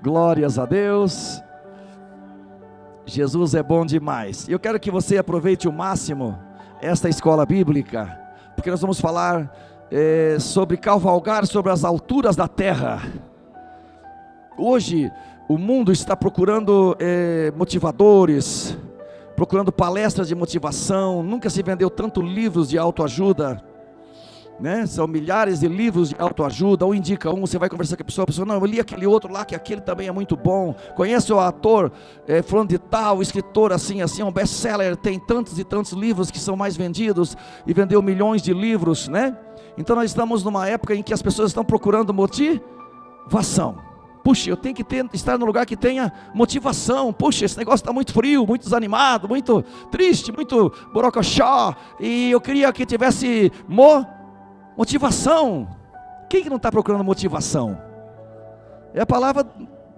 Glórias a Deus. Jesus é bom demais. Eu quero que você aproveite o máximo esta escola bíblica, porque nós vamos falar sobre cavalgar sobre as alturas da terra. Hoje o mundo está procurando motivadores, procurando palestras de motivação. Nunca se vendeu tanto livros de autoajuda, né? São milhares de livros de autoajuda. Um indica um, você vai conversar com a pessoa, não, eu li aquele outro lá, que aquele também é muito bom. Conhece o ator fulano de tal, o escritor assim, é um best-seller, tem tantos e tantos livros que são mais vendidos, e vendeu milhões de livros, né? Então nós estamos numa época em que as pessoas estão procurando motivação. Puxa, eu tenho que estar num lugar que tenha motivação. Puxa, esse negócio está muito frio, muito desanimado, muito triste, muito borocochó, e eu queria que tivesse motivação. Quem que não está procurando motivação? É a palavra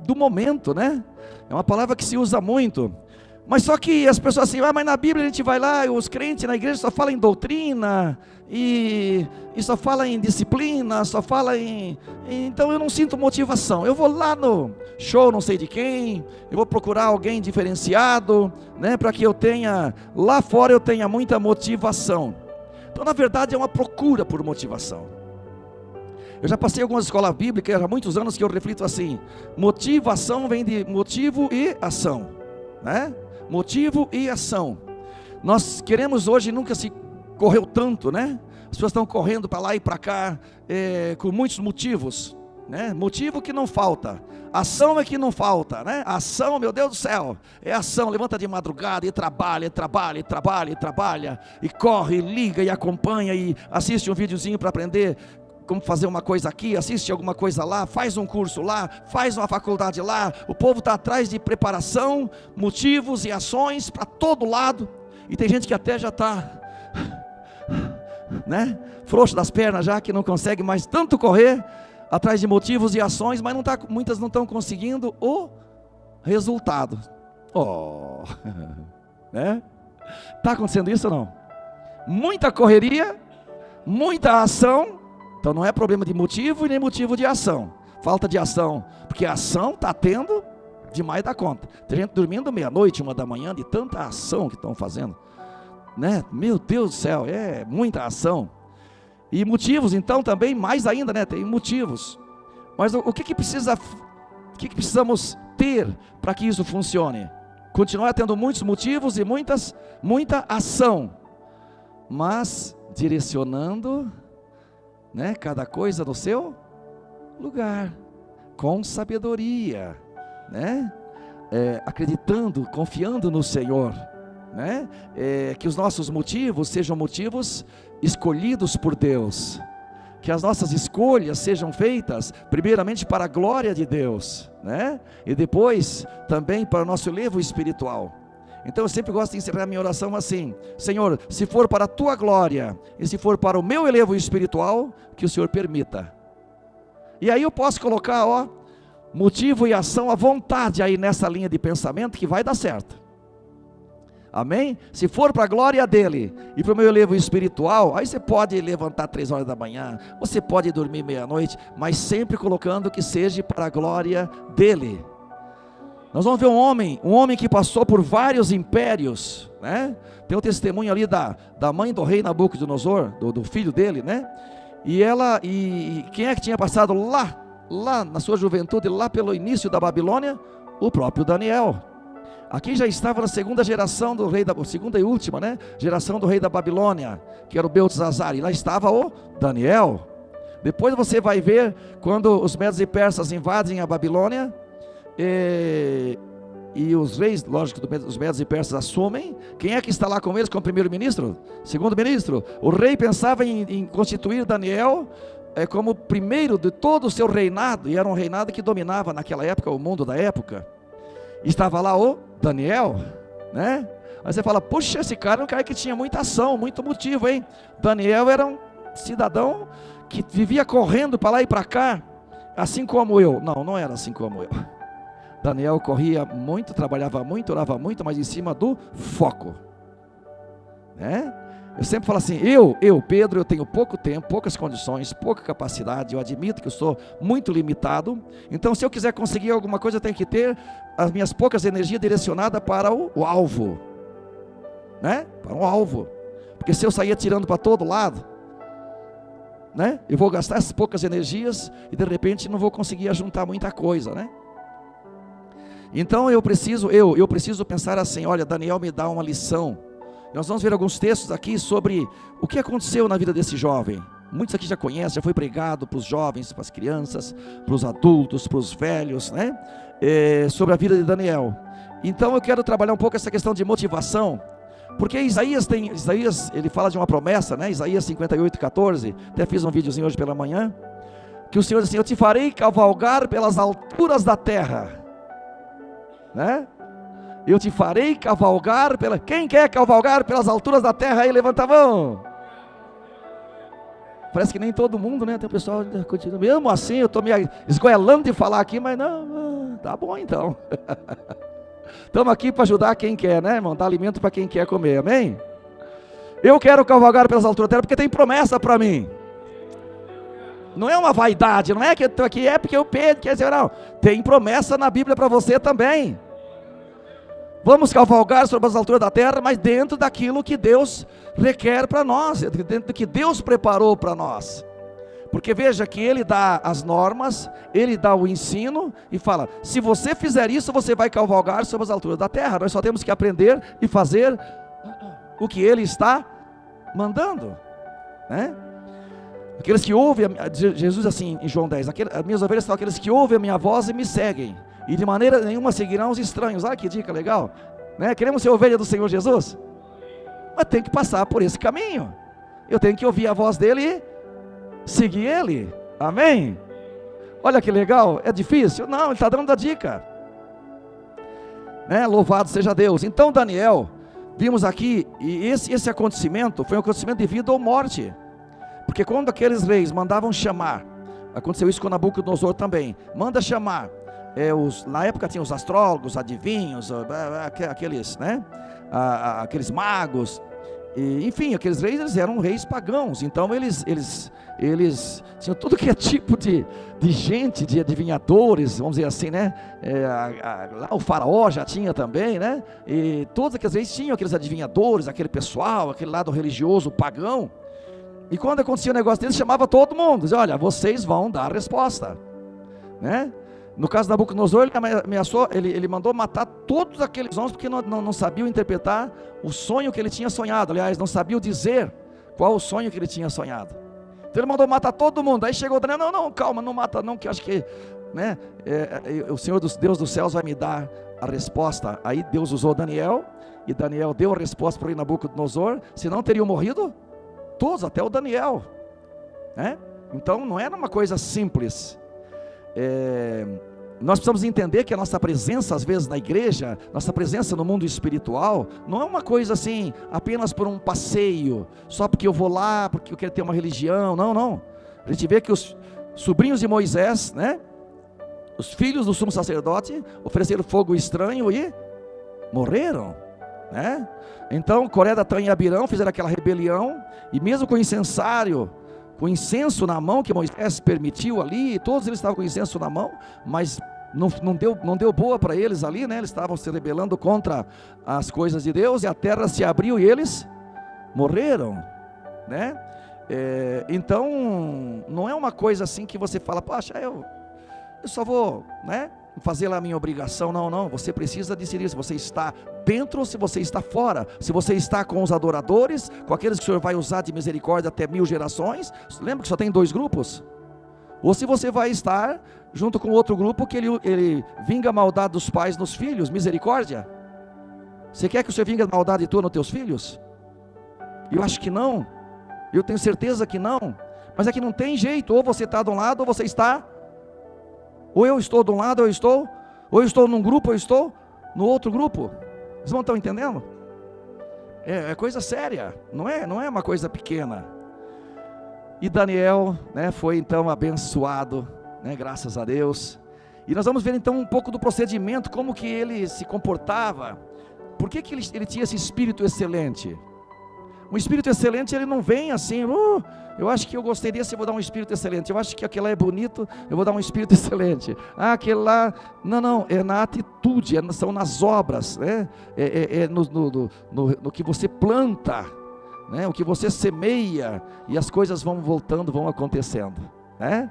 do momento, né? É uma palavra que se usa muito. Mas só que as pessoas assim, mas na Bíblia a gente vai lá, os crentes na igreja só falam em doutrina, e só fala em disciplina, só fala então eu não sinto motivação. Eu vou lá no show não sei de quem, eu vou procurar alguém diferenciado, né, para que eu tenha, lá fora eu tenha muita motivação. Então na verdade é uma procura por motivação. Eu já passei algumas escolas bíblicas, há muitos anos que eu reflito assim: motivação vem de motivo e ação, né? Motivo e ação. Nós queremos hoje, nunca se correu tanto, né? As pessoas estão correndo para lá e para cá, com muitos motivos, né? Motivo que não falta, ação é que não falta, né? Ação, meu Deus do céu, é ação. Levanta de madrugada e trabalha, e corre, e liga, e acompanha, e assiste um videozinho para aprender como fazer uma coisa aqui, assiste alguma coisa lá, faz um curso lá, faz uma faculdade lá. O povo está atrás de preparação, motivos e ações para todo lado, e tem gente que até já está, né, frouxo das pernas já, que não consegue mais tanto correr atrás de motivos e ações, mas muitas não estão conseguindo o resultado. Né? Está acontecendo isso ou não? Muita correria, muita ação. Então não é problema de motivo e nem motivo de ação, falta de ação, porque a ação está tendo demais da conta. Tem gente dormindo meia-noite, 1 da manhã, de tanta ação que estão fazendo, né? Meu Deus do céu, é muita ação. E motivos então também, mais ainda, né? Tem motivos. Mas o que precisamos ter para que isso funcione? Continuar tendo muitos motivos e muita ação, mas direcionando, né, cada coisa no seu lugar, com sabedoria, né? Acreditando, confiando no Senhor, né? Que os nossos motivos sejam motivos escolhidos por Deus, que as nossas escolhas sejam feitas primeiramente para a glória de Deus, né? E depois também para o nosso elevo espiritual. Então eu sempre gosto de encerrar a minha oração assim: Senhor, se for para a tua glória e se for para o meu elevo espiritual, que o Senhor permita. E aí eu posso colocar, motivo e ação à vontade aí nessa linha de pensamento, que vai dar certo. Amém? Se for para a glória dele e para o meu elevo espiritual, aí você pode levantar 3 horas da manhã, você pode dormir meia-noite, mas sempre colocando que seja para a glória dele. Nós vamos ver um homem que passou por vários impérios, né? Tem um testemunho ali da mãe do rei Nabucodonosor, do filho dele, né? E quem é que tinha passado lá na sua juventude, lá pelo início da Babilônia? O próprio Daniel. Aqui já estava na segunda geração do rei, segunda e última, né? Geração do rei da Babilônia, que era o Beltesazar, e lá estava o Daniel. Depois você vai ver, quando os medos e persas invadem a Babilônia, e os reis, lógico, os medos e persas assumem. Quem é que está lá com eles como primeiro-ministro? Segundo-ministro. O rei pensava em constituir Daniel como primeiro de todo o seu reinado, e era um reinado que dominava naquela época o mundo da época. Estava lá o Daniel, né? Aí você fala: puxa, esse cara é um cara que tinha muita ação, muito motivo, hein? Daniel era um cidadão que vivia correndo para lá e para cá, assim como eu. Não era assim como eu. Daniel corria muito, trabalhava muito, orava muito, mas em cima do foco, né? Eu sempre falo assim, Pedro, eu tenho pouco tempo, poucas condições, pouca capacidade, eu admito que eu sou muito limitado, então se eu quiser conseguir alguma coisa, eu tenho que ter as minhas poucas energias direcionadas para o alvo, né? Para um alvo, porque se eu sair atirando para todo lado, né? Eu vou gastar essas poucas energias e de repente não vou conseguir ajuntar muita coisa, né? Então eu preciso pensar assim, olha, Daniel me dá uma lição. Nós vamos ver alguns textos aqui sobre o que aconteceu na vida desse jovem. Muitos aqui já conhecem, já foi pregado para os jovens, para as crianças, para os adultos, para os velhos, né? Sobre a vida de Daniel. Então eu quero trabalhar um pouco essa questão de motivação, porque Isaías ele fala de uma promessa, né? Isaías 58:14, até fiz um videozinho hoje pela manhã, que o Senhor diz assim, eu te farei cavalgar pelas alturas da terra, né? Eu te farei cavalgar quem quer cavalgar pelas alturas da terra aí, levanta a mão. Parece que nem todo mundo, né? Tem o pessoal continua, mesmo assim eu estou me esgoelando de falar aqui, mas não, tá bom então. Estamos aqui para ajudar quem quer, né, irmão? Dar alimento para quem quer comer, amém? Eu quero cavalgar pelas alturas da terra porque tem promessa para mim. Não é uma vaidade, não é que eu estou aqui, é porque eu Pedro, quer dizer, não. Tem promessa na Bíblia para você também. Vamos cavalgar sobre as alturas da terra, mas dentro daquilo que Deus requer para nós, dentro do que Deus preparou para nós. Porque veja que Ele dá as normas, Ele dá o ensino e fala, se você fizer isso, você vai cavalgar sobre as alturas da terra. Nós só temos que aprender e fazer o que Ele está mandando, né? Aqueles que ouvem, Jesus assim em João 10, as minhas ovelhas são aqueles que ouvem a minha voz e me seguem, e de maneira nenhuma seguirão os estranhos. Olha que dica legal, né? Queremos ser ovelha do Senhor Jesus, mas tem que passar por esse caminho. Eu tenho que ouvir a voz dele e seguir ele, amém? Olha que legal, é difícil? Não, ele está dando a dica, né? Louvado seja Deus. Então Daniel, vimos aqui, e esse acontecimento foi um acontecimento de vida ou morte, porque quando aqueles reis mandavam chamar, aconteceu isso com Nabucodonosor também, manda chamar, na época tinha os astrólogos, adivinhos, aqueles, né? Aqueles magos, enfim, aqueles reis, eles eram reis pagãos, então eles tinham tudo que é tipo de gente, de adivinhadores, vamos dizer assim, né? Lá o faraó já tinha também, né? E todos aqueles reis tinham aqueles adivinhadores, aquele pessoal, aquele lado religioso pagão. E quando acontecia um negócio deles, chamava todo mundo, dizia, olha, vocês vão dar a resposta, né? No caso de Nabucodonosor, ele ameaçou, ele mandou matar todos aqueles homens, porque não sabiam interpretar o sonho que ele tinha sonhado, aliás, não sabiam dizer qual o sonho que ele tinha sonhado. Então ele mandou matar todo mundo. Aí chegou o Daniel, não, calma, não mata não, que eu acho que, né, o Senhor Deus dos céus vai me dar a resposta. Aí Deus usou Daniel, e Daniel deu a resposta para o Nabucodonosor, senão teriam morrido todos, até o Daniel, né? Então não era uma coisa simples. Nós precisamos entender que a nossa presença às vezes na igreja, nossa presença no mundo espiritual, não é uma coisa assim, apenas por um passeio, só porque eu vou lá, porque eu quero ter uma religião, não. A gente vê que os sobrinhos de Moisés, né, os filhos do sumo sacerdote, ofereceram fogo estranho e morreram, né? Então Coré, Datã e Abirão fizeram aquela rebelião, e mesmo com o incensário, com incenso na mão que Moisés permitiu ali, todos eles estavam com incenso na mão, mas não deu boa para eles ali, né? Eles estavam se rebelando contra as coisas de Deus, e a terra se abriu e eles morreram, né? Então não é uma coisa assim que você fala, poxa, eu só vou, né, fazer lá a minha obrigação. Não, você precisa decidir se você está dentro ou se você está fora, se você está com os adoradores, com aqueles que o Senhor vai usar de misericórdia até 1000 gerações, lembra que só tem 2 grupos, ou se você vai estar junto com outro grupo que ele vinga a maldade dos pais nos filhos, misericórdia. Você quer que o Senhor vingue a maldade tua nos teus filhos? Eu acho que não, eu tenho certeza que não, mas é que não tem jeito, ou você está de um lado ou você está, ou eu estou de um lado, ou eu estou num grupo, ou eu estou no outro grupo. Vocês não estão entendendo? É coisa séria, não é uma coisa pequena. E Daniel, né, foi então abençoado, né, graças a Deus. E nós vamos ver então um pouco do procedimento, como que ele se comportava. Por que ele tinha esse espírito excelente? Um espírito excelente, ele não vem assim, eu acho que eu gostaria se eu vou dar um espírito excelente, eu acho que aquele lá é bonito, eu vou dar um espírito excelente. Aquele lá, não, é na atitude, são nas obras, né? No que você planta, né? O que você semeia, e as coisas vão voltando, vão acontecendo, né?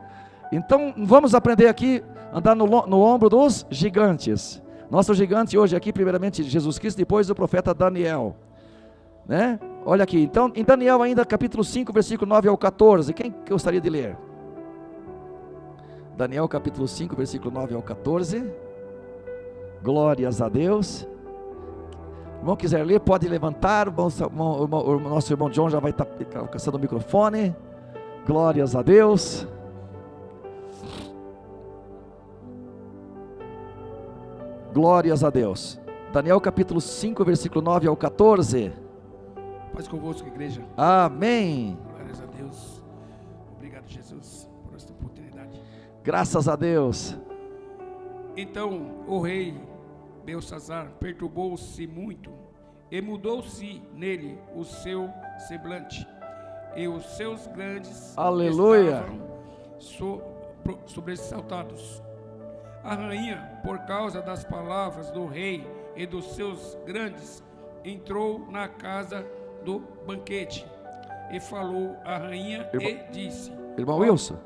Então vamos aprender aqui, andar no ombro dos gigantes. Nosso gigante hoje aqui, primeiramente Jesus Cristo, depois o profeta Daniel, né? Olha aqui, então em Daniel ainda capítulo 5, versículo 9 ao 14, quem gostaria de ler? Daniel capítulo 5, versículo 9 ao 14, glórias a Deus. O irmão quiser ler, pode levantar, o nosso irmão John já vai estar alcançando o microfone, glórias a Deus. Glórias a Deus. Daniel capítulo 5, versículo 9 ao 14. Paz convosco, igreja. Amém. Glórias a Deus. Obrigado, Jesus, por esta oportunidade. Graças a Deus. Então o rei Belsazar perturbou-se muito, e mudou-se nele o seu semblante, e os seus grandes Aleluia. estavam sobressaltados. A rainha, por causa das palavras do rei e dos seus grandes, entrou na casa do banquete e falou à rainha e disse: Irmão Wilson,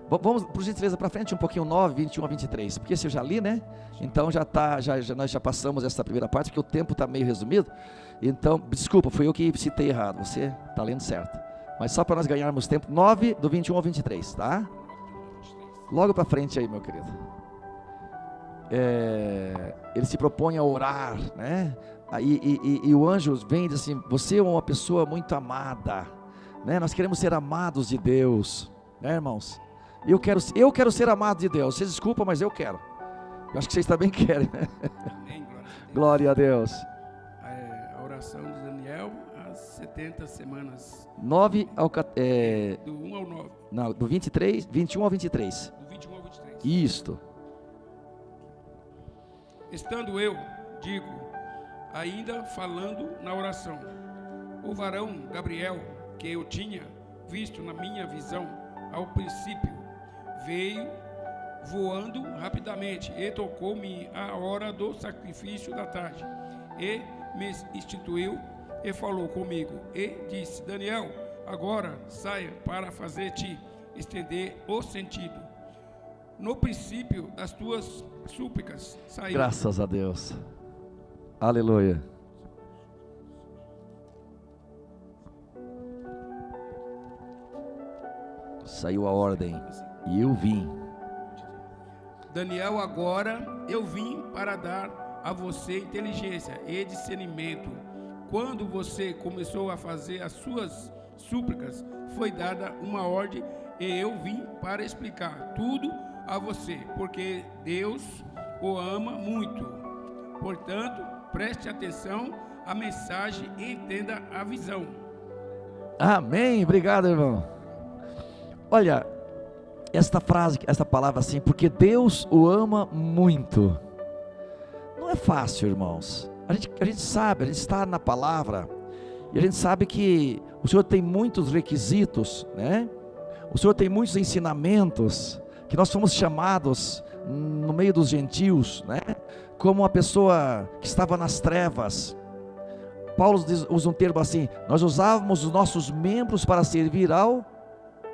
vamos por gentileza para frente um pouquinho, 9, 21 a 23, porque esse eu já li, né? Então nós já passamos essa primeira parte, porque o tempo está meio resumido. Então, desculpa, fui eu que citei errado, você está lendo certo, mas só para nós ganharmos tempo, 9 do 21 ao 23, tá? Logo para frente aí, meu querido. Ele se propõe a orar, né? E o anjo vem e diz assim: você é uma pessoa muito amada, né? Nós queremos ser amados de Deus, né, irmãos? Eu quero ser amado de Deus. Vocês desculpam, mas eu quero. Eu acho que vocês também querem, né? Amém, glória a Deus. A oração de Daniel, as 70 semanas. 9 ao do 1 ao 9. Não, do 23, 21 ao 23. Do 21 ao 23. Isto. Estando eu, digo, ainda falando na oração, o varão Gabriel, que eu tinha visto na minha visão ao princípio, veio voando rapidamente e tocou-me a hora do sacrifício da tarde, e me instituiu e falou comigo, e disse: Daniel, agora saia para fazer-te estender o sentido. No princípio das tuas súplicas saiu. Graças a Deus. Aleluia. Saiu a ordem e eu vim. Daniel, agora eu vim para dar a você inteligência e discernimento. Quando você começou a fazer as suas súplicas, foi dada uma ordem e eu vim para explicar tudo a você, porque Deus o ama muito. Portanto, preste atenção à mensagem e entenda a visão. Amém. Obrigado, irmão. Olha, esta frase, esta palavra assim, porque Deus o ama muito. Não é fácil, irmãos. A gente sabe, a gente está na palavra, e a gente sabe que o Senhor tem muitos requisitos, né? O Senhor tem muitos ensinamentos, que nós fomos chamados no meio dos gentios, né? Como uma pessoa que estava nas trevas. Paulo usa um termo assim: nós usávamos os nossos membros para servir ao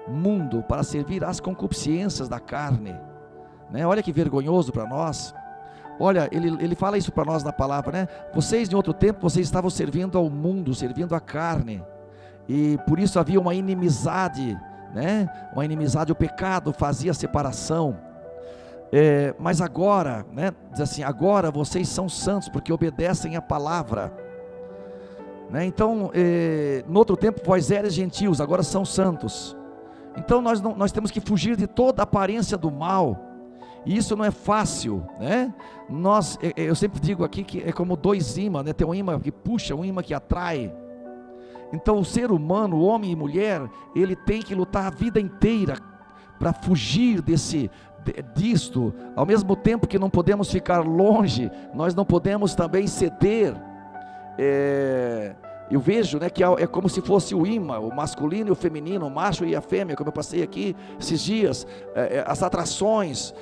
mundo, para servir às concupiscências da carne, né? Olha que vergonhoso para nós. Olha, ele fala isso para nós na palavra, né? Vocês em outro tempo, vocês estavam servindo ao mundo, servindo à carne, e por isso havia uma inimizade, né? Uma inimizade, o pecado fazia separação. Mas agora, né? Diz assim: agora vocês são santos, porque obedecem a palavra, né? Então, no outro tempo, vós eres gentios, agora são santos. Então nós temos que fugir de toda aparência do mal. E isso não é fácil, né? Eu sempre digo aqui que é como dois ímãs, né? Tem um ímã que puxa, um ímã que atrai. Então o ser humano, homem e mulher, ele tem que lutar a vida inteira para fugir disto. Ao mesmo tempo que não podemos ficar longe, nós não podemos também ceder eu vejo, né, que é como se fosse o imã, o masculino e o feminino, o macho e a fêmea, como eu passei aqui esses dias, as atrações.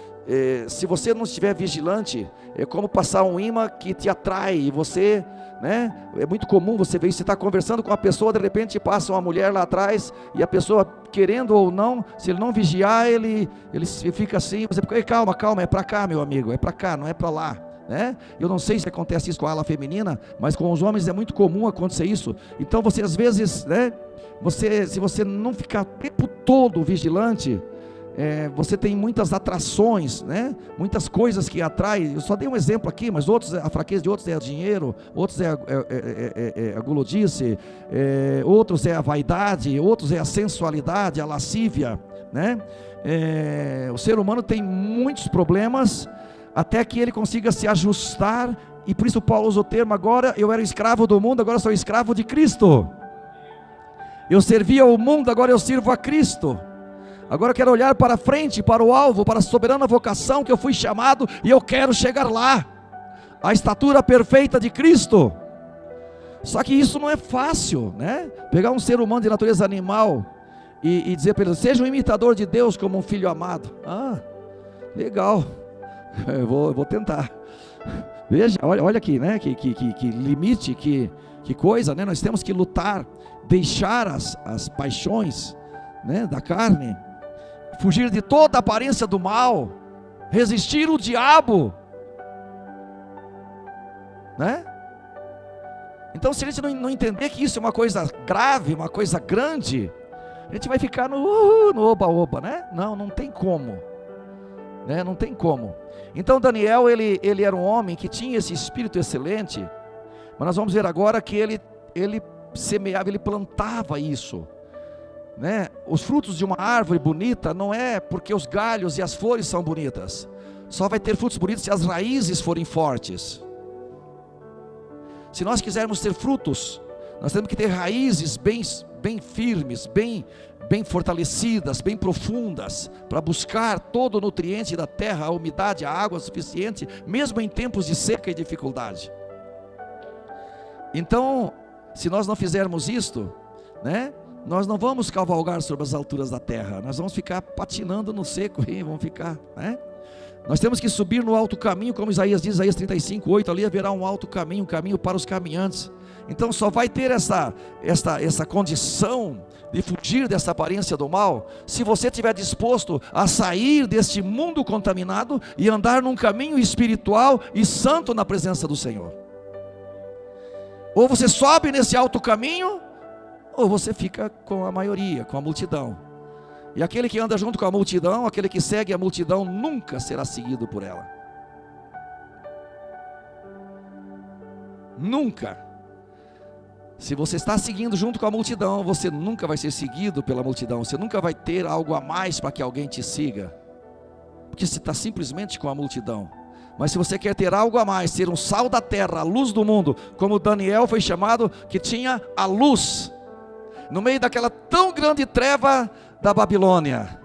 Se você não estiver vigilante, é como passar um imã que te atrai, e você, né, é muito comum você ver, você está conversando com uma pessoa, de repente passa uma mulher lá atrás, e a pessoa, querendo ou não, se ele não vigiar, ele fica assim, você fica, calma, é para cá, meu amigo, é para cá, não é para lá, né? Eu não sei se acontece isso com a ala feminina, mas com os homens é muito comum acontecer isso. Então você às vezes, né, se você não ficar o tempo todo vigilante, você tem muitas atrações, né? Muitas coisas que atraem. Eu só dei um exemplo aqui, mas outros, a fraqueza de outros é o dinheiro, outros é a gulodice, outros é a vaidade, outros é a sensualidade, a lascívia, né? O ser humano tem muitos problemas até que ele consiga se ajustar, e por isso Paulo usa o termo: agora eu era escravo do mundo, agora sou escravo de Cristo. Eu servia ao mundo, agora eu sirvo a Cristo. Agora eu quero olhar para frente, para o alvo, para a soberana vocação que eu fui chamado, e eu quero chegar lá, a estatura perfeita de Cristo. Só que isso não é fácil, né? Pegar um ser humano de natureza animal e dizer para ele: seja um imitador de Deus como um filho amado. Legal, eu vou tentar. Veja, olha aqui, né? Que limite, que coisa, né? Nós temos que lutar, deixar as paixões, né, da carne, fugir de toda aparência do mal, resistir o diabo, né? Então, se a gente não entender que isso é uma coisa grave, uma coisa grande, a gente vai ficar no oba-oba, né? Não tem como, né? Não tem como. Então Daniel, ele era um homem que tinha esse espírito excelente, mas nós vamos ver agora que ele semeava, ele plantava isso, né? Os frutos de uma árvore bonita não é porque os galhos e as flores são bonitas, só vai ter frutos bonitos se as raízes forem fortes. Se nós quisermos ter frutos, nós temos que ter raízes bem firmes, bem fortalecidas, bem profundas, para buscar todo o nutriente da terra, a umidade, a água suficiente, mesmo em tempos de seca e dificuldade. Então, se nós não fizermos isto, né, nós não vamos cavalgar sobre as alturas da terra, nós vamos ficar patinando no seco e vamos ficar, né? Nós temos que subir no alto caminho, como Isaías diz, Isaías 35:8, ali haverá um alto caminho, um caminho para os caminhantes. Então só vai ter essa condição de fugir dessa aparência do mal, se você estiver disposto a sair deste mundo contaminado e andar num caminho espiritual e santo na presença do Senhor. Ou você sobe nesse alto caminho, ou você fica com a maioria, com a multidão. E aquele que anda junto com a multidão, aquele que segue a multidão, nunca será seguido por ela. Nunca. Se você está seguindo junto com a multidão, você nunca vai ser seguido pela multidão. Você nunca vai ter algo a mais para que alguém te siga, porque você está simplesmente com a multidão. Mas se você quer ter algo a mais, ser um sal da terra, a luz do mundo, como Daniel foi chamado, que tinha a luz no meio daquela tão grande treva da Babilônia,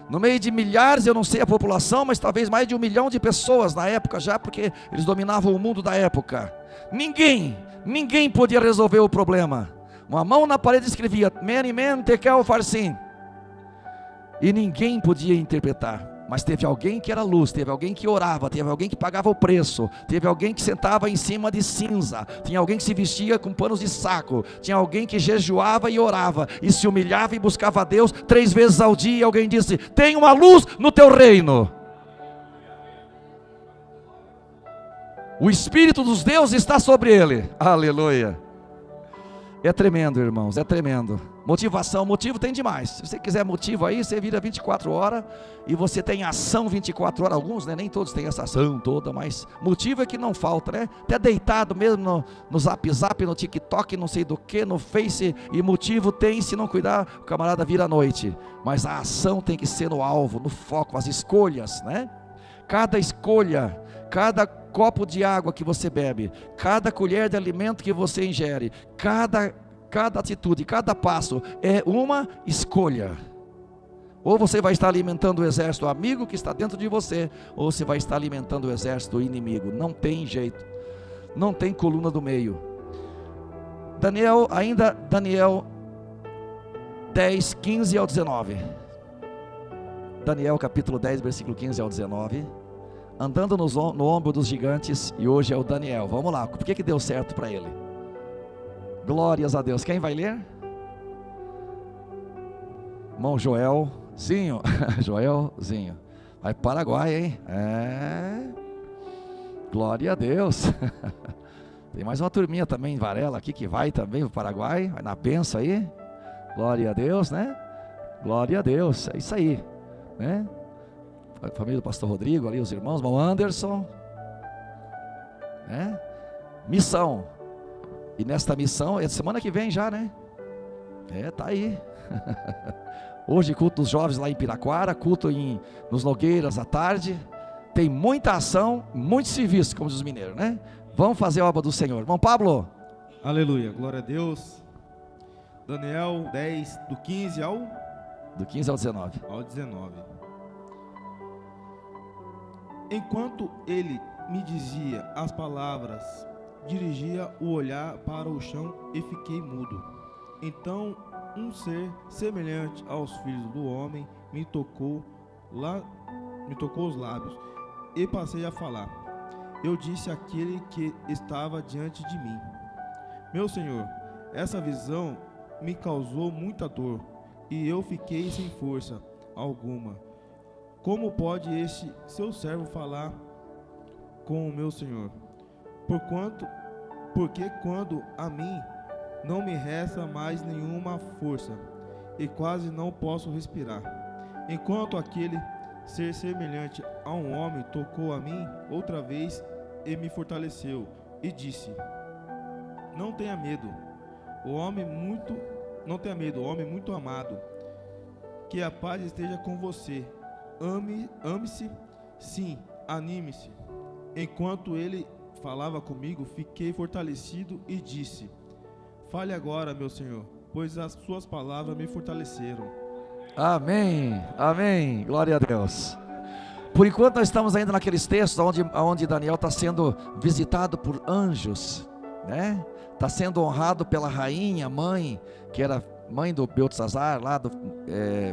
no meio de milhares, eu não sei a população, mas talvez mais de 1 milhão de pessoas na época já, porque eles dominavam o mundo da época. Ninguém podia resolver o problema. Uma mão na parede escrevia "Men men tekel farsim", e ninguém podia interpretar. Mas teve alguém que era luz, teve alguém que orava, teve alguém que pagava o preço, teve alguém que sentava em cima de cinza, tinha alguém que se vestia com panos de saco, tinha alguém que jejuava e orava, e se humilhava e buscava a Deus 3 vezes ao dia, e alguém disse: tem uma luz no teu reino. O Espírito dos deuses está sobre ele, aleluia. É tremendo, irmãos, é tremendo. Motivação, motivo tem demais. Se você quiser motivo aí, você vira 24 horas e você tem ação 24 horas. Alguns, né, nem todos têm essa ação toda, mas motivo é que não falta, né? Até deitado mesmo no Zap, no TikTok, não sei do que, no Face, e motivo tem, se não cuidar, o camarada vira à noite. Mas a ação tem que ser no alvo, no foco, as escolhas, né? Cada escolha, cada copo de água que você bebe, cada colher de alimento que você ingere, cada atitude, cada passo é uma escolha. Ou você vai estar alimentando o exército amigo que está dentro de você, ou você vai estar alimentando o exército inimigo. Não tem jeito, não tem coluna do meio. Daniel 10, 15 ao 19. Daniel capítulo 10, versículo 15 ao 19. Andando no ombro dos gigantes, e hoje é o Daniel. Vamos lá, por que deu certo para ele? Glórias a Deus. Quem vai ler? Irmão Joelzinho. Joelzinho. Vai para o Paraguai, hein? Glória a Deus. Tem mais uma turminha também em Varela aqui que vai também para o Paraguai. Vai na benção aí. Glória a Deus, né? Glória a Deus. É isso aí, né? A família do pastor Rodrigo ali, os irmãos, irmão Anderson, né? Missão. E nesta missão, é semana que vem já, né? Tá aí. Hoje culto dos jovens lá em Piraquara, culto nos Nogueiras à tarde. Tem muita ação, muito serviço, como diz os mineiros, né? Vamos fazer a obra do Senhor. Irmão Pablo. Aleluia, glória a Deus. Daniel 10, do 15 ao? Do 15 ao 19. Ao 19. Enquanto ele me dizia as palavras, dirigia o olhar para o chão e fiquei mudo. Então um ser semelhante aos filhos do homem me tocou os lábios e passei a falar. Eu disse àquele que estava diante de mim: meu Senhor, essa visão me causou muita dor e eu fiquei sem força alguma. Como pode este seu servo falar com o meu Senhor? Porque quando a mim não me resta mais nenhuma força e quase não posso respirar. Enquanto aquele ser semelhante a um homem tocou a mim outra vez e me fortaleceu e disse: não tenha medo, homem muito amado, que a paz esteja com você. Ame-se, sim, anime-se. Enquanto ele falava comigo, fiquei fortalecido e disse: fale agora, meu Senhor, pois as suas palavras me fortaleceram. Amém, amém, glória a Deus. Por enquanto nós estamos ainda naqueles textos onde Daniel está sendo visitado por anjos, né? Está sendo honrado pela rainha, mãe, que era mãe do Beltesazar, lá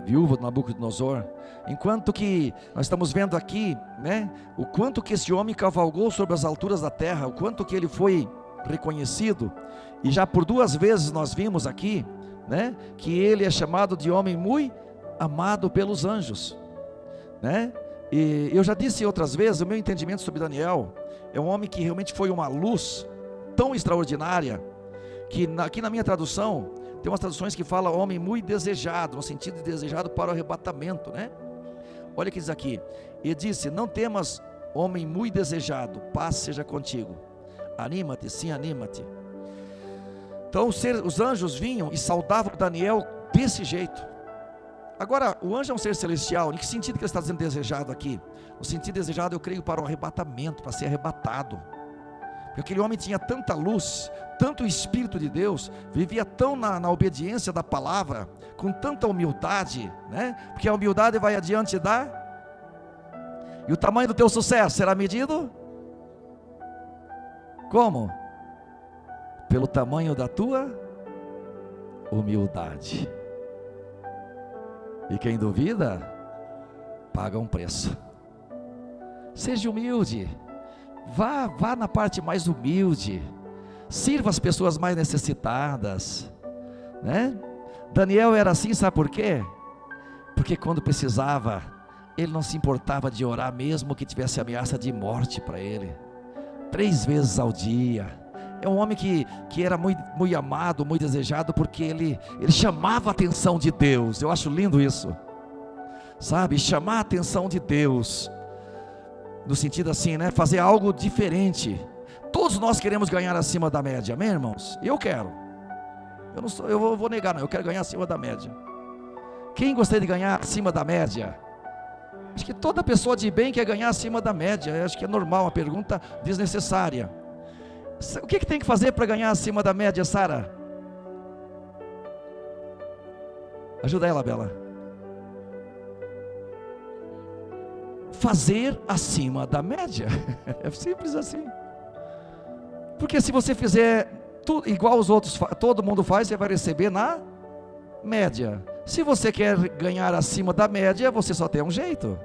viúva do Nabucodonosor. Enquanto que nós estamos vendo aqui, né, o quanto que esse homem cavalgou sobre as alturas da terra, o quanto que ele foi reconhecido, e já por 2 vezes nós vimos aqui, né, que ele é chamado de homem muito amado pelos anjos, né? E eu já disse outras vezes, o meu entendimento sobre Daniel é um homem que realmente foi uma luz tão extraordinária, que aqui na minha tradução tem umas traduções que falam homem muito desejado, no sentido de desejado para o arrebatamento, né? Olha o que diz aqui: e disse: não temas, homem muito desejado, paz seja contigo, anima-te, sim, anima-te. Então os anjos vinham e saudavam Daniel desse jeito. Agora, o anjo é um ser celestial. Em que sentido que ele está dizendo desejado aqui? No sentido desejado, eu creio, para o arrebatamento, para ser arrebatado. Porque aquele homem tinha tanta luz, tanto o Espírito de Deus, vivia tão na obediência da palavra, com tanta humildade, né? Porque a humildade vai adiante da... E o tamanho do teu sucesso será medido? Como? Pelo tamanho da tua humildade. E quem duvida, paga um preço. Seja humilde. Vá na parte mais humilde. Sirva as pessoas mais necessitadas, né? Daniel era assim, sabe por quê? Porque quando precisava, ele não se importava de orar, mesmo que tivesse ameaça de morte para ele. 3 vezes ao dia. É um homem que era muito, muito amado, muito desejado, porque ele chamava a atenção de Deus. Eu acho lindo isso, sabe? Chamar a atenção de Deus, no sentido assim, né? Fazer algo diferente. Todos nós queremos ganhar acima da média, amém, irmãos? Eu quero. Eu vou negar, não. Eu quero ganhar acima da média. Quem gostaria de ganhar acima da média? Acho que toda pessoa de bem quer ganhar acima da média. Acho que é normal, uma pergunta desnecessária. O que tem que fazer para ganhar acima da média, Sara? Ajuda ela, Bela. Fazer acima da média. É simples assim. Porque se você fizer igual os outros, todo mundo faz, você vai receber na média. Se você quer ganhar acima da média, você só tem um jeito: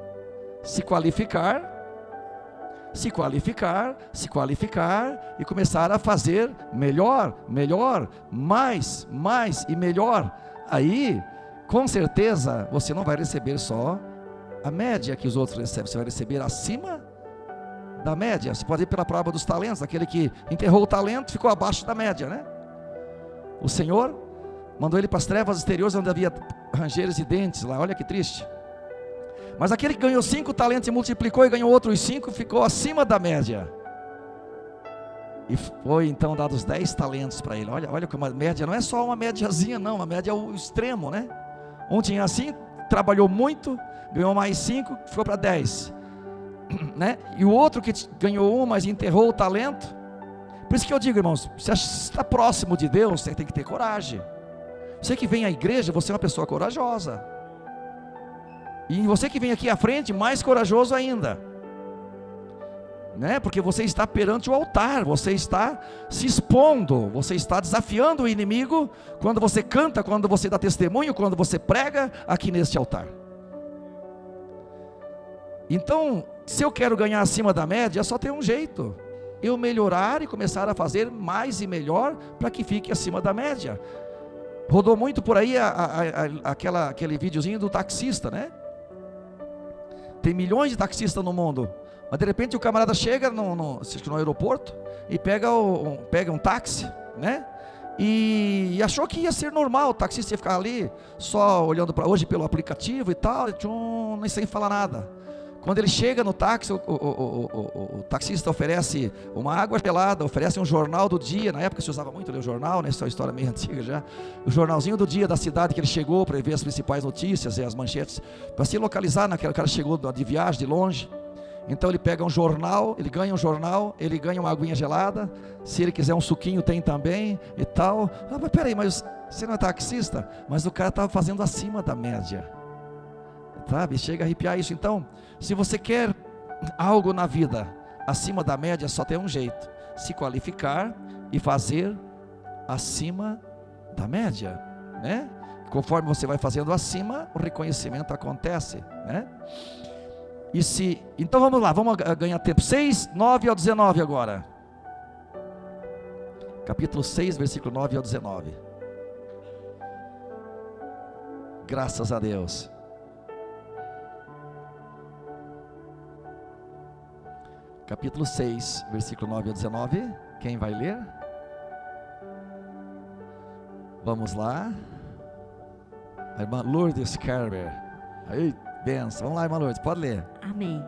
se qualificar e começar a fazer melhor, mais e melhor. Aí, com certeza, você não vai receber só a média que os outros recebem, você vai receber acima da média. Você pode ir pela parábola dos talentos, aquele que enterrou o talento ficou abaixo da média, né? O Senhor mandou ele para as trevas exteriores, onde havia rangeiros e dentes lá. Olha que triste. Mas aquele que ganhou 5 talentos e multiplicou e ganhou outros 5, ficou acima da média. E foi então dados 10 talentos para ele. Olha que uma média não é só uma médiazinha, não. Uma média é o extremo, né? Um tinha 5, trabalhou muito, ganhou mais 5, ficou para 10, né? E o outro que ganhou 1, mas enterrou o talento. Por isso que eu digo, irmãos, você está próximo de Deus, você tem que ter coragem. Você que vem à igreja, você é uma pessoa corajosa. E você que vem aqui à frente, mais corajoso ainda, né? Porque você está perante o altar, você está se expondo, você está desafiando o inimigo, quando você canta, quando você dá testemunho, quando você prega aqui neste altar. Então, se eu quero ganhar acima da média, só tem um jeito: eu melhorar e começar a fazer mais e melhor, para que fique acima da média. Rodou muito por aí aquele videozinho do taxista, né? Tem milhões de taxistas no mundo, mas de repente o camarada chega no aeroporto e pega um táxi, né? E achou que ia ser normal, o taxista ia ficar ali só olhando para hoje pelo aplicativo e tal, nem sem falar nada. Quando ele chega no táxi, o taxista oferece uma água gelada, oferece um jornal do dia. Na época se usava muito ler o jornal, né? Essa é uma história meio antiga já. O jornalzinho do dia da cidade que ele chegou, para ver as principais notícias e as manchetes, para se localizar naquela. O cara chegou de viagem, de longe. Então ele pega um jornal, ele ganha um jornal, ele ganha uma aguinha gelada. Se ele quiser um suquinho, tem também e tal. Ah, mas peraí, mas você não é taxista? Mas o cara estava fazendo acima da média, sabe? Chega a arrepiar isso. Então, se você quer algo na vida acima da média, só tem um jeito: se qualificar e fazer acima da média, né? Conforme você vai fazendo acima, o reconhecimento acontece, né? Então vamos lá, vamos ganhar tempo. 6, 9 ao 19 agora. Capítulo 6, versículo 9 ao 19. Graças a Deus. Capítulo 6, versículo 9 ao 19. Quem vai ler? Vamos lá. A irmã Lourdes Carver. Aí, benção. Vamos lá, irmã Lourdes, pode ler. Amém.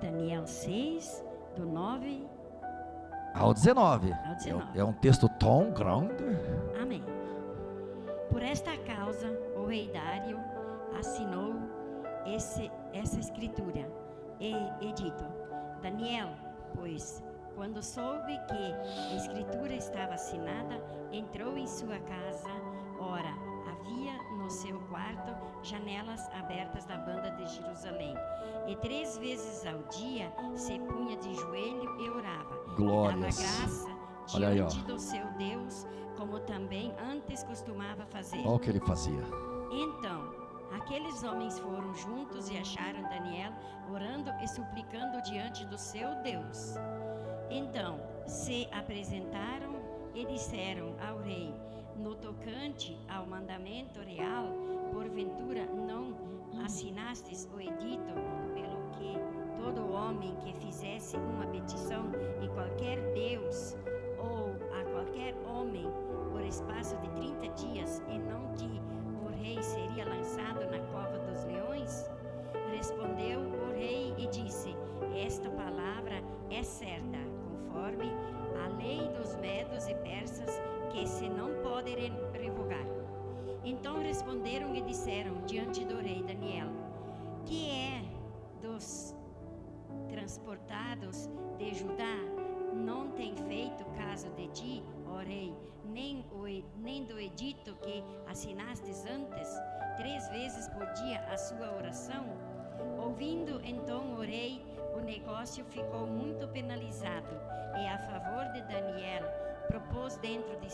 Daniel 6, do 9 ao 19. É um texto tão grande. Amém. Por esta causa, o rei Dário assinou essa escritura e dito: Daniel, pois, quando soube que a escritura estava assinada, entrou em sua casa. Ora, havia no seu quarto janelas abertas da banda de Jerusalém, e 3 vezes ao dia se punha de joelho e orava. Glórias. E dava graça diante do seu Deus, como também antes costumava fazer. Olha o que ele fazia. Então, aqueles homens foram juntos e acharam Daniel orando e suplicando diante do seu Deus. Então se apresentaram e disseram ao rei: no tocante ao mandamento real, porventura não assinastes o edito, pelo que todo homem que fizesse uma petição e qualquer Deus ou a qualquer homem por espaço de 30 dias e não te o rei seria lançado na cova dos leões? Respondeu o rei e disse: esta palavra é certa, conforme a lei dos medos e persas, que se não pode revogar. Então responderam e disseram diante do rei Daniel: que é dos transportados de Judá não tem feito caso de ti, ó rei, nem do edito que assinastes antes, 3 vezes por dia a sua oração? Ouvindo então o rei, o negócio ficou muito penalizado, e a favor de Daniel propôs dentro de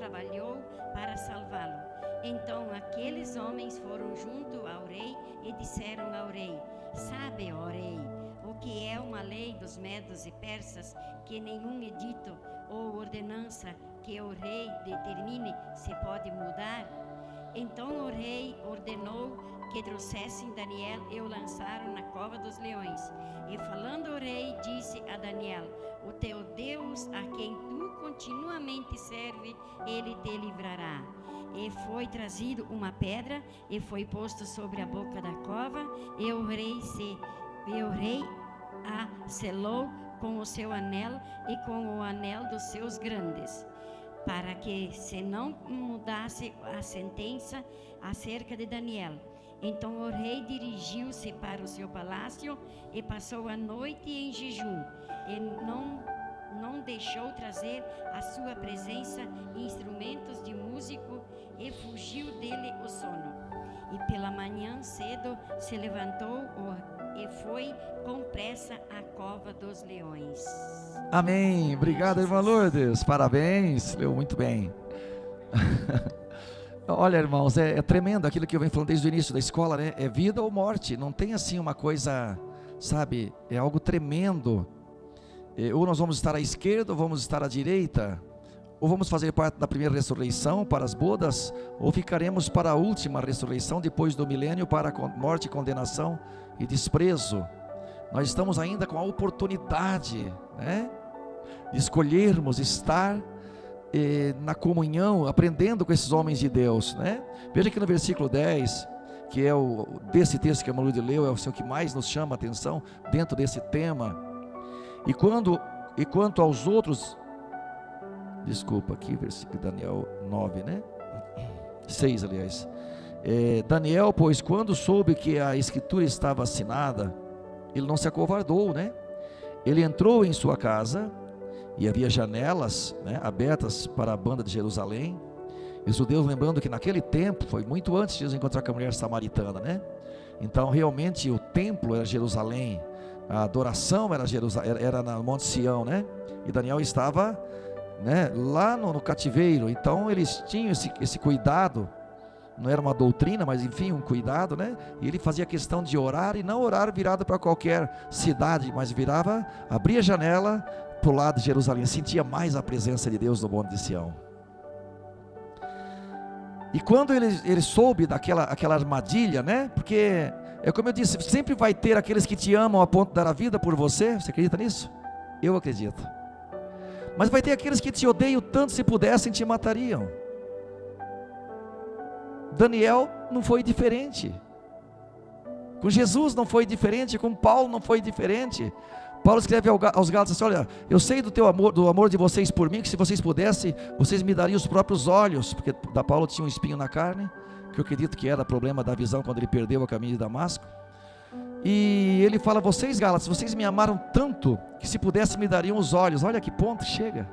trabalhou para salvá-lo. Então aqueles homens foram junto ao rei e disseram ao rei: sabe, ó rei, o que é uma lei dos medos e persas, que nenhum edito ou ordenança que o rei determine se pode mudar? Então o rei ordenou que trouxessem Daniel e o lançaram na cova dos leões. E falando o rei, disse a Daniel: o teu Deus, a quem tu continuamente serve, ele te livrará. E foi trazido uma pedra e foi posto sobre a boca da cova, e o rei a selou com o seu anel e com o anel dos seus grandes, para que se não mudasse a sentença acerca de Daniel. Então o rei dirigiu-se para o seu palácio e passou a noite em jejum, e não deixou trazer à sua presença instrumentos de músico, e fugiu dele o sono. E pela manhã cedo se levantou e foi com pressa à cova dos leões. Amém. Obrigado, irmã Lourdes. Parabéns. Leu muito bem. Olha, irmãos, é tremendo aquilo que eu venho falando desde o início da escola, né? É vida ou morte. Não tem assim uma coisa, sabe? É algo tremendo. Ou nós vamos estar à esquerda, ou vamos estar à direita. Ou vamos fazer parte da primeira ressurreição para as bodas, ou ficaremos para a última ressurreição depois do milênio para a morte, condenação e desprezo. Nós estamos ainda com a oportunidade, né, de escolhermos estar na comunhão, aprendendo com esses homens de Deus, né? Veja que no versículo 10, que é desse texto que a Malude leu, é o que mais nos chama a atenção dentro desse tema. E quanto aos outros, desculpa aqui, versículo Daniel 9, né? 6, aliás. Daniel, pois, quando soube que a escritura estava assinada, ele não se acovardou, né? Ele entrou em sua casa, e havia janelas, né, abertas para a banda de Jerusalém. E os judeus, lembrando que naquele tempo, foi muito antes de Jesus encontrar com a mulher samaritana, né? Então realmente o templo era Jerusalém, a adoração era no Monte Sião, né? E Daniel estava, né, lá no cativeiro. Então eles tinham esse cuidado. Não era uma doutrina, mas enfim, um cuidado, né? E ele fazia questão de orar, e não orar virado para qualquer cidade, mas abria a janela para o lado de Jerusalém, sentia mais a presença de Deus no Monte de Sião. E quando ele soube aquela armadilha, né? Porque, é como eu disse, sempre vai ter aqueles que te amam a ponto de dar a vida por você. Você acredita nisso? Eu acredito. Mas vai ter aqueles que te odeiam tanto, se pudessem te matariam. Daniel não foi diferente. Com Jesus não foi diferente, com Paulo não foi diferente. Paulo escreve aos Gálatas assim: olha, eu sei do amor de vocês por mim, que se vocês pudessem, vocês me dariam os próprios olhos, porque da Paulo tinha um espinho na carne, que eu acredito que era problema da visão quando ele perdeu o caminho de Damasco. E ele fala: vocês, Gálatas, vocês me amaram tanto, que se pudessem me dariam os olhos. Olha que ponto chega.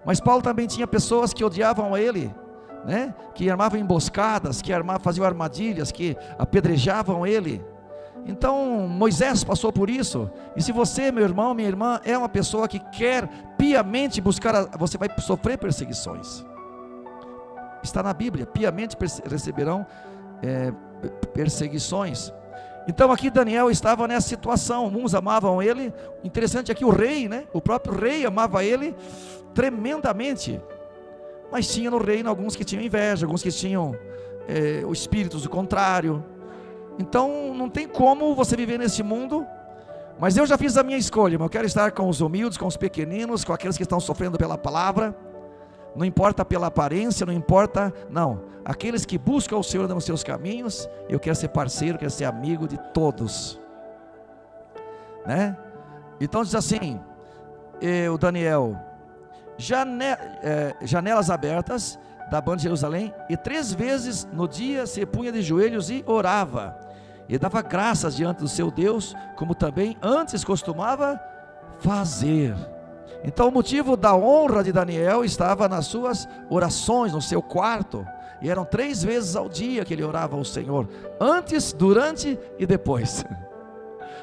Mas Paulo também tinha pessoas que odiavam a ele, né? Que armavam emboscadas, que faziam armadilhas, que apedrejavam ele. Então Moisés passou por isso. E se você, meu irmão, minha irmã, é uma pessoa que quer piamente buscar, você vai sofrer perseguições. Está na Bíblia: piamente receberão perseguições. Então aqui Daniel estava nessa situação. Uns amavam ele. Interessante aqui, o rei, né? O próprio rei amava ele tremendamente. Mas tinha no reino alguns que tinham inveja, alguns que tinham o espírito do contrário. Então não tem como você viver nesse mundo. Mas eu já fiz a minha escolha, eu quero estar com os humildes, com os pequeninos, com aqueles que estão sofrendo pela palavra. Não importa pela aparência, não importa, não. Aqueles que buscam o Senhor nos seus caminhos, eu quero ser parceiro, quero ser amigo de todos, né? Então diz assim, o Daniel: janelas abertas da banda de Jerusalém, e 3 vezes no dia se punha de joelhos e orava, e dava graças diante do seu Deus, como também antes costumava fazer. Então o motivo da honra de Daniel estava nas suas orações, no seu quarto, e eram 3 vezes ao dia que ele orava ao Senhor, antes, durante e depois.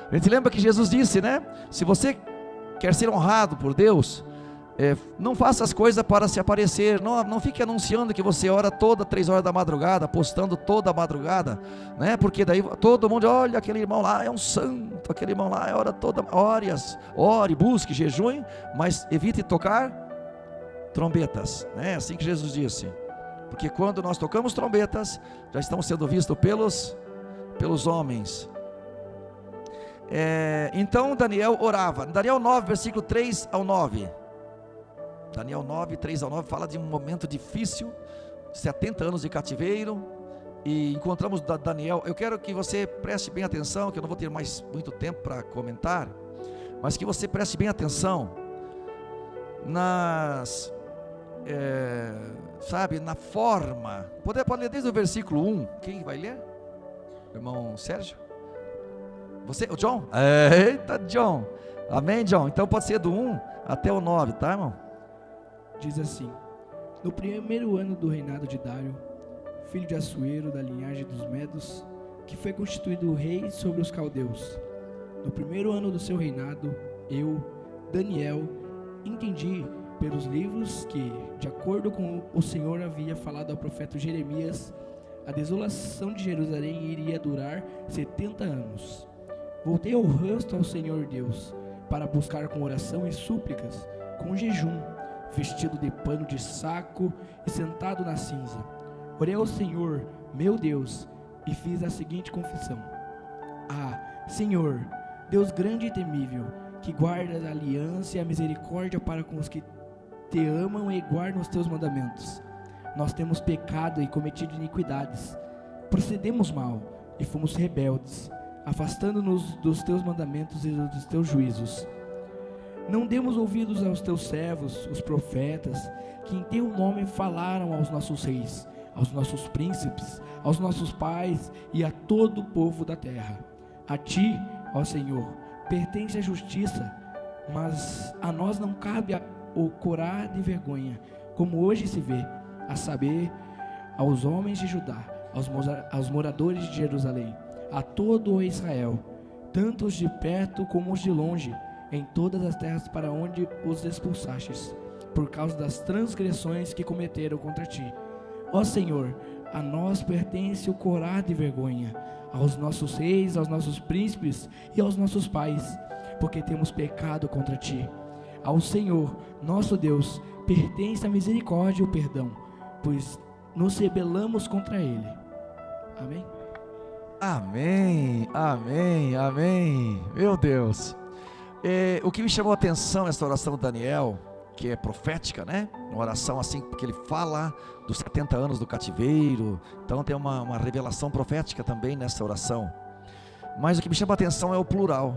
A gente lembra que Jesus disse, né? Se você quer ser honrado por Deus, não faça as coisas para se aparecer, não fique anunciando que você ora toda 3 horas da madrugada, postando toda a madrugada, né? Porque daí todo mundo, olha, aquele irmão lá é um santo, aquele irmão lá ora toda, ore, busque, jejue, mas evite tocar trombetas, né? Assim que Jesus disse, porque quando nós tocamos trombetas, já estamos sendo vistos pelos homens. Então Daniel orava. Daniel 9, versículo 3 ao 9. Daniel 9, 3 ao 9 fala de um momento difícil, 70 anos de cativeiro, e encontramos Daniel. Eu quero que você preste bem atenção, que eu não vou ter mais muito tempo para comentar, mas que você preste bem atenção na forma. Pode ler desde o versículo 1, quem vai ler? Irmão Sérgio? Você, o John? Eita, John, amém, John? Então pode ser do 1 até o 9, tá, irmão? Diz assim: no primeiro ano do reinado de Dário, filho de Assuero, da linhagem dos Medos, que foi constituído rei sobre os caldeus. No primeiro ano do seu reinado, eu, Daniel, entendi pelos livros que, de acordo com o Senhor havia falado ao profeta Jeremias, a desolação de Jerusalém iria durar 70 anos. Voltei o rosto ao Senhor Deus, para buscar com oração e súplicas, com jejum, vestido de pano de saco e sentado na cinza. Orei ao Senhor, meu Deus, e fiz a seguinte confissão: Senhor, Deus grande e temível, que guardas a aliança e a misericórdia para com os que te amam e guardam os teus mandamentos. Nós temos pecado e cometido iniquidades, procedemos mal e fomos rebeldes, afastando-nos dos teus mandamentos e dos teus juízos. Não demos ouvidos aos teus servos, os profetas, que em teu nome falaram aos nossos reis, aos nossos príncipes, aos nossos pais e a todo o povo da terra. A ti, ó Senhor, pertence a justiça, mas a nós não cabe o corar de vergonha, como hoje se vê, a saber, aos homens de Judá, aos moradores de Jerusalém, a todo o Israel, tanto os de perto como os de longe, em todas as terras para onde os expulsastes, por causa das transgressões que cometeram contra ti. Ó Senhor, a nós pertence o corar de vergonha, aos nossos reis, aos nossos príncipes e aos nossos pais, porque temos pecado contra ti. Ao Senhor, nosso Deus, pertence a misericórdia e o perdão, pois nos rebelamos contra ele. Amém? Amém, amém, amém. Meu Deus. O que me chamou a atenção nessa oração de Daniel, que é profética, né? Uma oração assim, porque ele fala dos 70 anos do cativeiro. Então tem uma revelação profética também nessa oração. Mas o que me chama a atenção é o plural,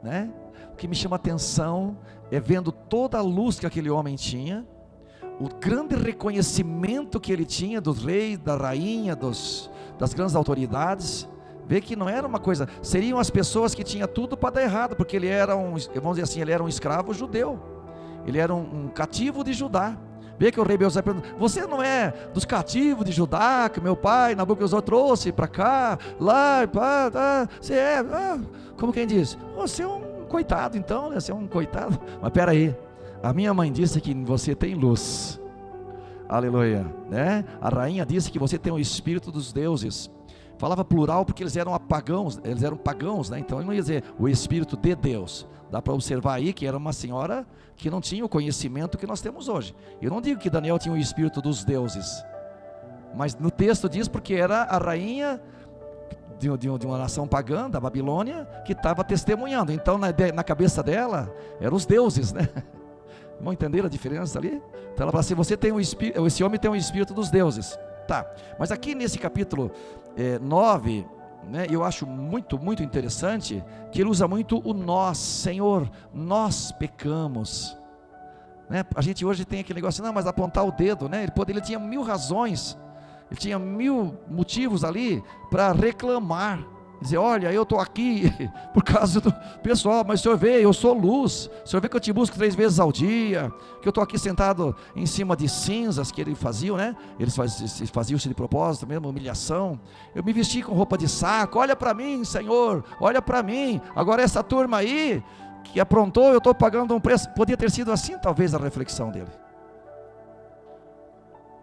né? O que me chama a atenção é vendo toda a luz que aquele homem tinha, o grande reconhecimento que ele tinha dos reis, da rainha, das grandes autoridades. Vê que não era uma coisa, seriam as pessoas que tinham tudo para dar errado, porque ele era vamos dizer assim, ele era um escravo judeu, ele era um cativo de Judá. Vê que o rei Belzar pergunta: você não é dos cativos de Judá, que meu pai Nabucodonosor trouxe para cá, lá, você é, como quem diz, você é um coitado então, né? Você é um coitado. Mas espera aí, a minha mãe disse que você tem luz, aleluia, né? A rainha disse que você tem o espírito dos deuses. Falava plural porque eles eram pagãos, né? Então ele não ia dizer o Espírito de Deus. Dá para observar aí que era uma senhora que não tinha o conhecimento que nós temos hoje. Eu não digo que Daniel tinha o Espírito dos deuses, mas no texto diz porque era a rainha de uma nação pagã, da Babilônia, que estava testemunhando. Então na cabeça dela eram os deuses, né? Vão entender a diferença ali? Então ela fala assim: esse homem tem o Espírito dos deuses. Tá, mas aqui nesse capítulo 9, né, eu acho muito, muito interessante que ele usa muito o nós. Senhor, nós pecamos, né? A gente hoje tem aquele negócio, não, mas apontar o dedo, né? Ele tinha 1000 razões, ele tinha 1000 motivos ali para reclamar, dizer: olha, eu estou aqui por causa do pessoal, mas o senhor vê, eu sou luz, o senhor vê que eu te busco 3 vezes ao dia, que eu estou aqui sentado em cima de cinzas que eles faziam, né? Eles faziam isso de propósito mesmo, humilhação. Eu me vesti com roupa de saco. Olha para mim, Senhor, olha para mim. Agora essa turma aí que aprontou, eu estou pagando um preço. Podia ter sido assim, talvez, a reflexão dele.